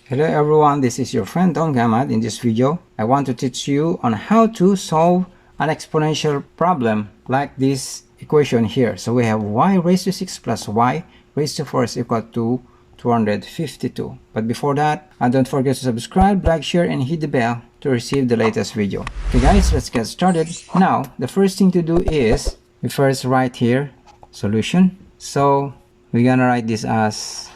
Hello everyone, this is your friend Don Gamad. In this video, I want to teach you on how to solve an exponential problem like this equation here. So we have y raised to 6 plus y raised to 4 is equal to 252. But before that, don't forget to subscribe, like, share, and hit the bell to receive the latest video. Okay guys, let's get started. Now, the first thing to do is, we first write here, solution. So we're gonna write this as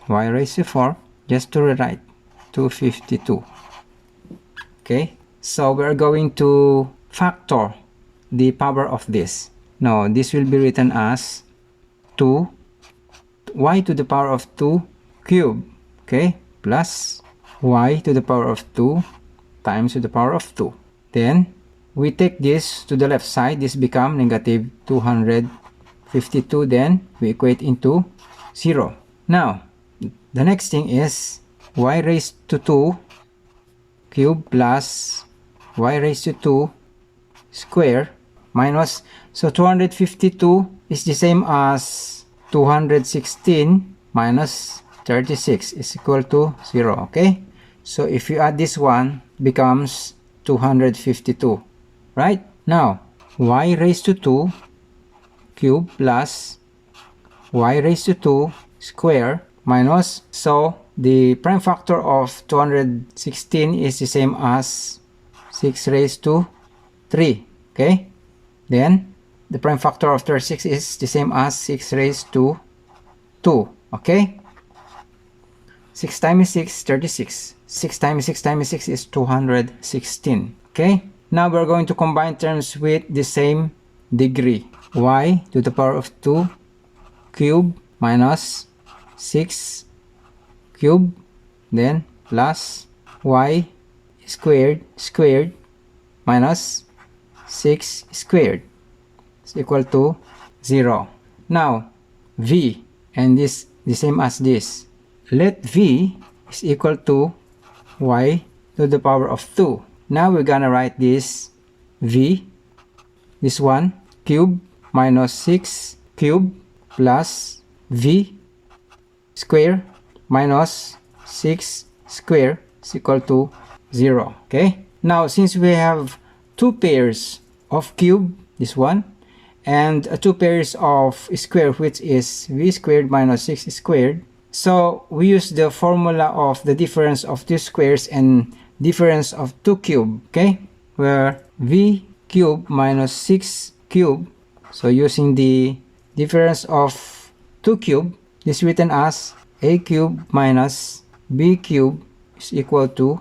y raised to 4. Just to rewrite 252. Okay, so we're going to factor the power of this. Now this will be written as 2 y to the power of 2 cube, okay, plus y to the power of 2 times to the power of 2. Then we take this to the left side. This become negative 252. Then we equate into 0. Now the next thing is y raised to 2 cube plus y raised to 2 square minus, so 252 is the same as 216 minus 36 is equal to 0, okay? So if you add this one, becomes 252, right? Now, y raised to 2 cube plus y raised to 2 square minus, so the prime factor of 216 is the same as 6 raised to 3, okay? Then the prime factor of 36 is the same as 6 raised to 2, okay? 6 times 6, 36. 6 times 6 times 6 is 216, okay? Now we're going to combine terms with the same degree. Y to the power of 2 cube minus 6 cube, then plus y squared minus 6 squared is equal to 0. Now v, and this the same as this, let v is equal to y to the power of 2. Now we're gonna write this v, this one, cube minus 6 cube plus v square minus 6 square is equal to 0, okay? Now since we have two pairs of cube, this one, and two pairs of square, which is v squared minus 6 squared, so we use the formula of the difference of two squares and difference of 2 cube, okay, where v cube minus 6 cube, so using the difference of 2 cube, this is written as a cube minus b cube is equal to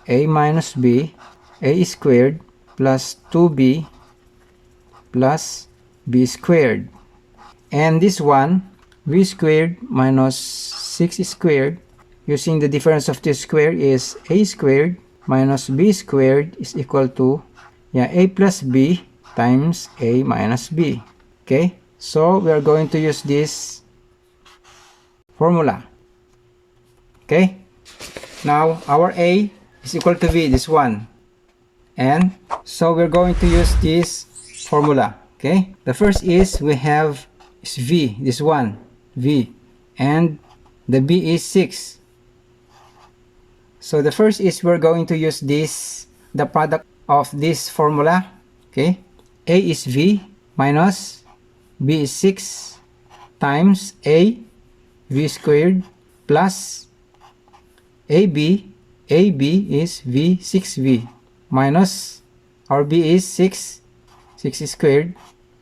a minus b, a squared plus 2b plus b squared. And this one, v squared minus 6 squared, using the difference of this square, is a squared minus b squared is equal to a plus b times a minus b, okay? So we are going to use this formula, okay? Now our a is equal to v, this one, and so we're going to use this formula, okay? The first is we have is v, this one, v, and the b is 6. So the first is we're going to use this, the product of this formula, okay? A is v minus b is 6 times a v squared plus ab is v 6v minus our b is 6 squared,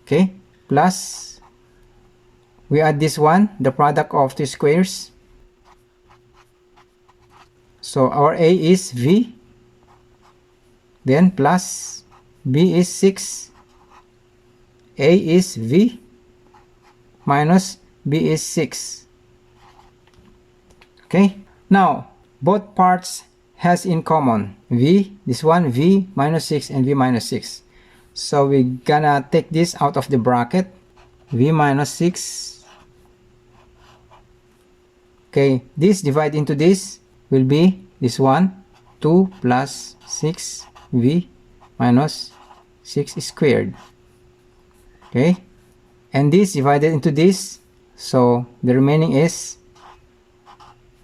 okay, plus we add this one, the product of two squares, so our a is v, then plus b is 6, a is v minus b is 6, okay? Now both parts has in common v, this one, v minus 6 and v minus 6, so we gonna take this out of the bracket, v minus 6, okay, this divide into this will be this one, 2 plus 6v minus 6 squared, okay, and this divided into this, so the remaining is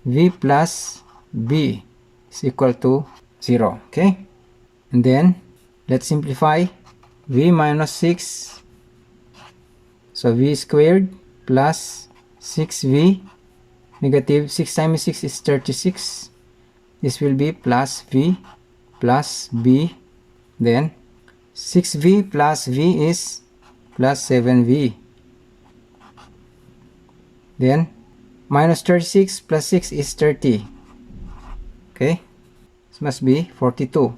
v plus b is equal to 0. Okay? And then, let's simplify. V minus 6. So, v squared plus 6v. Negative 6 times 6 is 36. This will be plus v plus b. Then, 6v plus v is plus 7v. Then, minus 36 plus 6 is 30. Okay? This must be 42.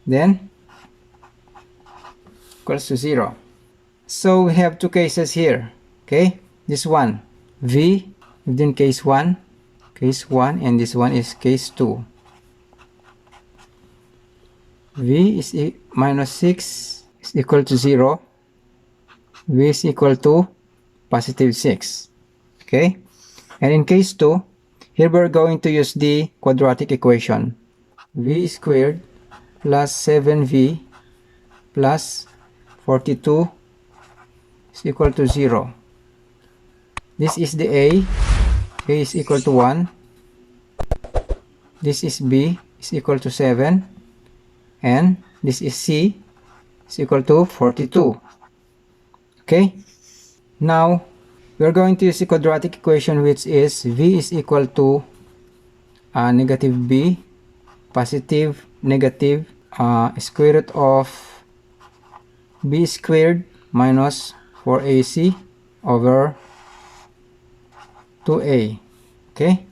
Then, equals to 0. So, we have two cases here. Okay? This one, v, within case 1, and this one is case 2. V is minus 6 is equal to 0. V is equal to positive 6. Okay? And in case 2, here we're going to use the quadratic equation. V squared plus 7v plus 42 is equal to 0. This is the A. A is equal to 1. This is B is equal to 7. And this is C is equal to 42. Okay? Now, we're going to use the quadratic equation, which is V is equal to negative B, positive, negative, square root of B squared minus 4AC over 2A. Okay?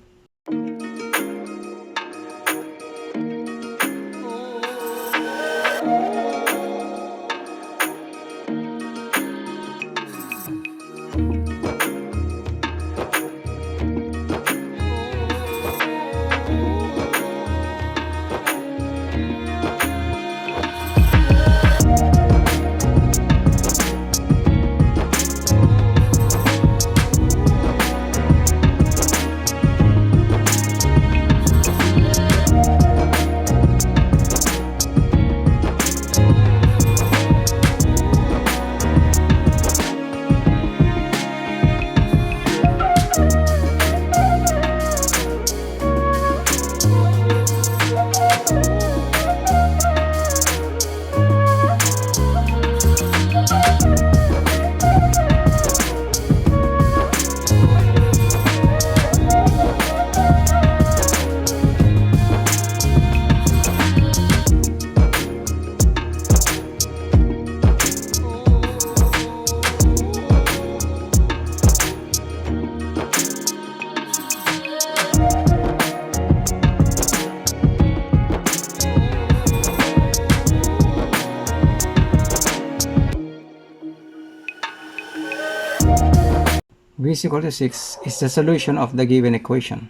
V is equal to 6 is the solution of the given equation.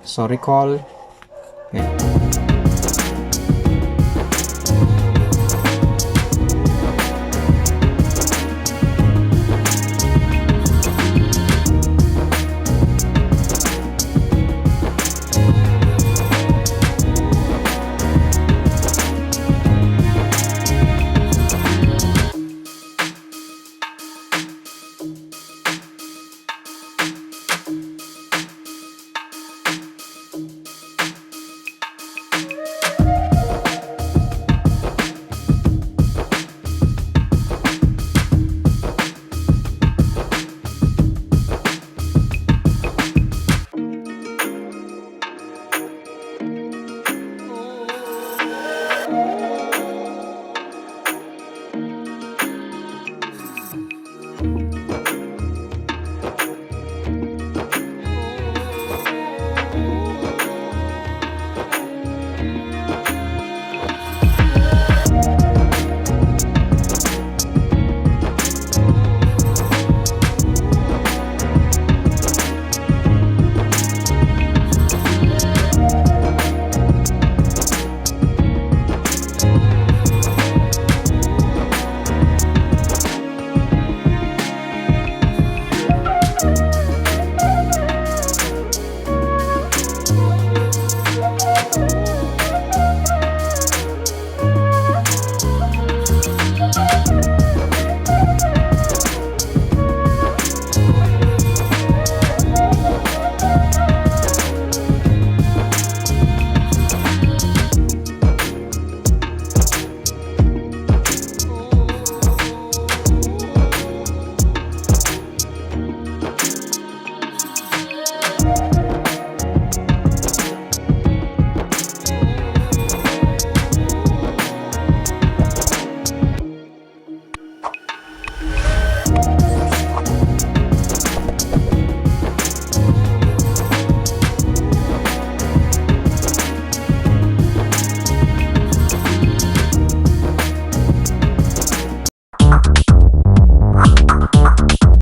So recall, okay,